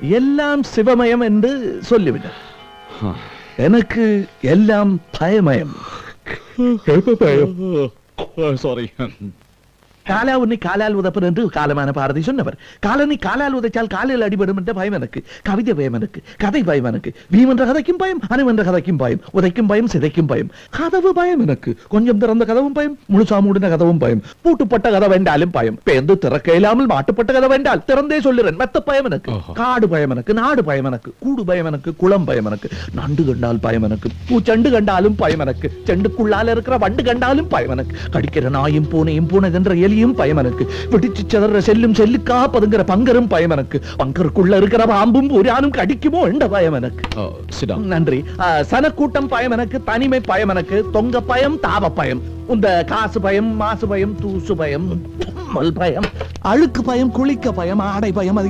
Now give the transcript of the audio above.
எல்லாம் சிவமயம் என்று சொல்லிவிட எனக்கு எல்லாம் பயமயம். சாரி. காலா உன்னை காலால் உதப்பன் என்று காலமான பாரதி சொன்னவர். காலனை காலால் உதைச்சால் காலில் அடிபடும் என்ற பயம் எனக்கு. கவிதை பயம் எனக்கு. கதை பயம் எனக்கு. வீம் என்ற கதைக்கும் பயம், அணு என்ற கதைக்கும் பயம், உதைக்கும் பயம், சிதைக்கும் பயம். கதவு பயம் எனக்கு. கொஞ்சம் திறந்த கதவும் பயம், முழுசா மூடின கதவும் பயம். பூட்டுப்பட்ட கதை வேண்டாலும் பயம். பேந்து திறக்க இல்லாமல் மாட்டுப்பட்ட கதை வேண்டால் திறந்தே சொல்லுறேன். மெத்த பயம் எனக்கு. காடு பயம் எனக்கு. நாடு பயம் எனக்கு. கூடு பயம் எனக்கு. குளம் பயம் எனக்கு. நண்டு கண்டால் பயம் எனக்கு. பூச்செண்டு கண்டாலும் பயம் எனக்கு. செண்டுக்குள்ளால இருக்கிற வண்டு கண்டாலும் பயம் எனக்கு. கடிக்கிற நாயும் பூனையும் பூனைதென்ற எலி பயம் எனக்கு. வெடிச்சு செதற செல்லும் செல்லுக்கா பதுங்கிற பங்கரும் பயம் எனக்கு. பங்கருக்குள்ள இருக்கிற பாம்பும் ஒரு கடிக்குமோ என்ற பயம் எனக்கு. நன்றி. சனக்கூட்டம் பயம் எனக்கு. தனிமை பயம் எனக்கு. தொங்க பயம், தாவ பயம், இந்த காசு பயம், மாசு பயம், தூசு பயம், பயம், அழுக்கு பயம், குளிக்க பயம், ஆடை பயம், அது